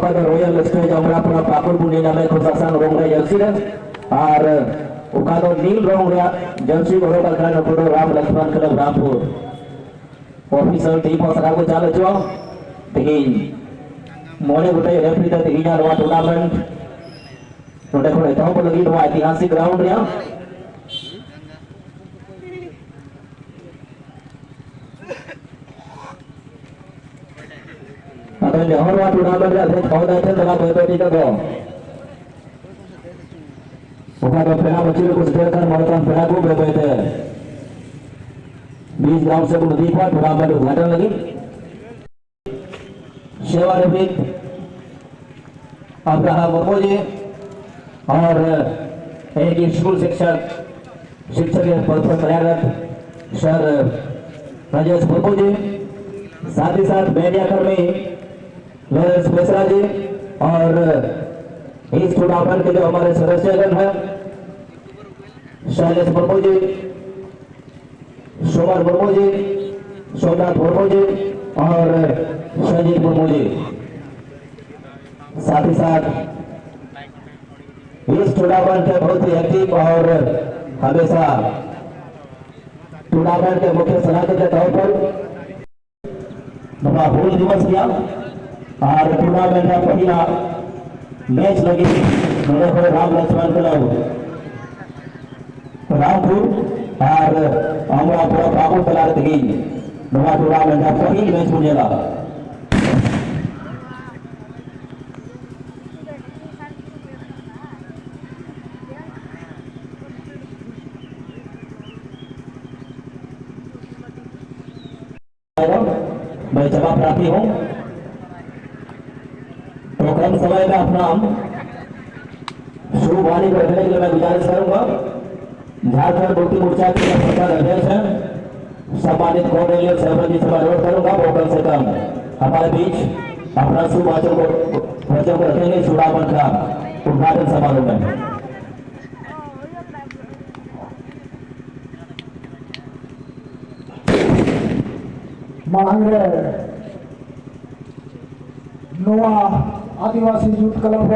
pada Royal Stage আমরা পুরো পাকুড় বুনি নামে খোসাসান রং রে জার্সি রে আর ওখানে নীল রং রে জার্সি হলো কারখানা পুরো Ram Lakshman club Rampur officer team পসরা को ચાલે છો તેહી મોને ગોટે રેફરી તા તેહી ના રવા ટુર્નામેન્ટ નોટે કોને તો પર લગી રવા ऐतिहासिक ग्राउंड रे अगर जहर वा टूर्नामेंट रे अध्यक्ष होदा छे तला बेटी तो ओका तो पेना बच्चे को स्टेट कर मरतन पेना को बेटे 20 ग्राउंड से नदी पर टूर्नामेंट उद्घाटन लगी सेवानिवृत्त अब्राहम मुर्मू जी और एक स्कूल शिक्षक के पद पर कार्यरत सर राजेश मुर्मू जी साथ ही साथ मीडिया कर्मी लॉरेंस बेसरा जी और इस टूर्नामेंट के जो हमारे सदस्यगण हैं शैलेश मुर्मू जी सोमर मुर्मू जी सोमनाथ मुर्मू जी और संजीत मुर्मू जी साथ ही साथ इस टूर्नामेंट के बहुत ही एक्टिव और हमेशा टूर्नामेंट के मुख्य सलाहकार के तौर पर बड़ा हूल दिवस किया और टूर्नामेंट का पहला मैच लगी राम लक्ष्मण क्लब रामपुर और हमारा पूरा पाकुड़ तलार थी नवा टूर्नामेंट का पहली मैच मुझेगा मैं जवाब प्रार्थी हूँ तो कम समय में अपना शुभ वाणी को रखने के लिए मैं गुजारिश करूंगा झारखंड मुक्ति मोर्चा के प्रचार अध्यक्ष हैं सम्मानित कॉर्नेलियस सेवन जी से मैं अनुरोध करूंगा वो कम से कम हमारे बीच अपना शुभ वचन को रखेंगे चूड़ामन का उद्घाटन समारोह में मांगे नोआ आदिवासी यूथ क्लब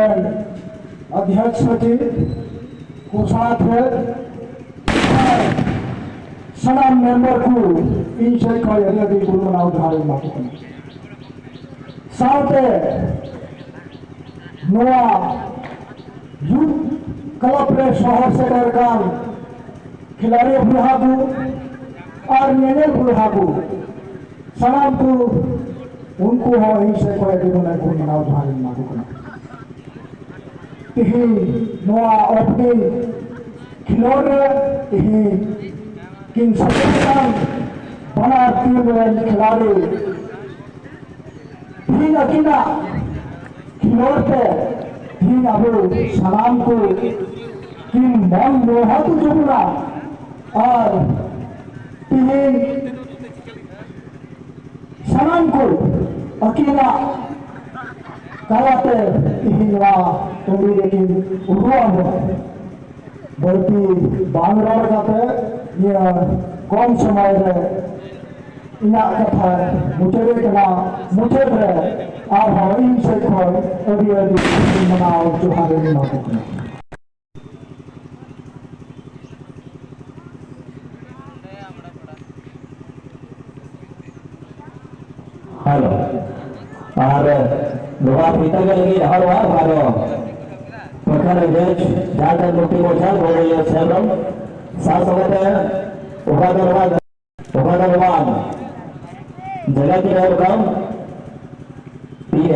अध्यक्ष जी घोषणा थे सना मेंबर को इन से यदि गुरुना उधारी मात्र साथे नोआ यूथ क्लब रे शहर से डरकान खिलाड़ी बुढ़ाबू और नेने बुढ़ाबू सलाम को उनको हो ही से कोई दिनों को मनाओ धारण मारो यही नोआ अपने खिलौने यही किन सदस्यों बना टीम में खिलाड़ी भी नकीना खिलौने भी अबू सलाम को किन मन मोहा तो जुड़ा और यही सलाम को अकेला कराते हिंदवा तुम्हें लेकिन उड़वा हुआ बल्कि बांग्लार जाते ये कम समय में इना कथा मुझे लेकिन मुझे रे आप हमारी से कोई अभी मनाओ जो हमारे मनाओ हेलो और लोहा पीता के लगी हर बार मारो प्रखंड अध्यक्ष झारखंड मुक्ति मोर्चा बोलिए सेवरम साथ होते हैं उपाध्यक्ष जगह की कार्यक्रम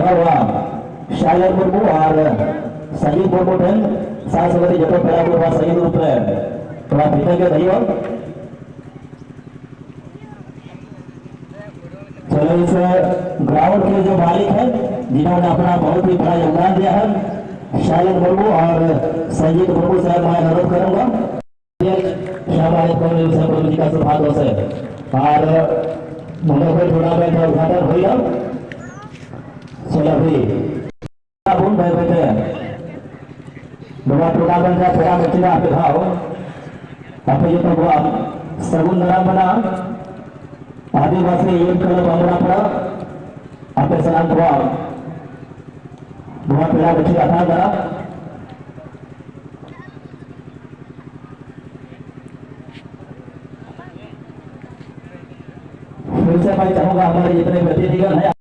हरवा शायर मुर्मू और संजीव मुर्मू थे साथ होते जटो पहला को सही रूप में थोड़ा पीता के नहीं हो चलो इस ग्राउंड के जो मालिक हैं जिन्होंने अपना बहुत ही बड़ा योगदान दिया है शायद मुर्मू और संजीत मुर्मू से मैं अनुरोध करूंगा हमारे मुर्मू जी का सौभाग्य से और मुंबई टूर्नामेंट का उद्घाटन हुआ चलो भी भाई बेटे मुंबई टूर्नामेंट का थोड़ा मिट्टी आप दिखाओ आप ये तो सगुन नाम बना आदिवासी यूथ क्लब अमरापुरा आपके सलाम दुआ हमारे पिला बच्चे का था करा। फिर से मैं चाहूंगा हमारे जितने प्रतिनिधिगण हैं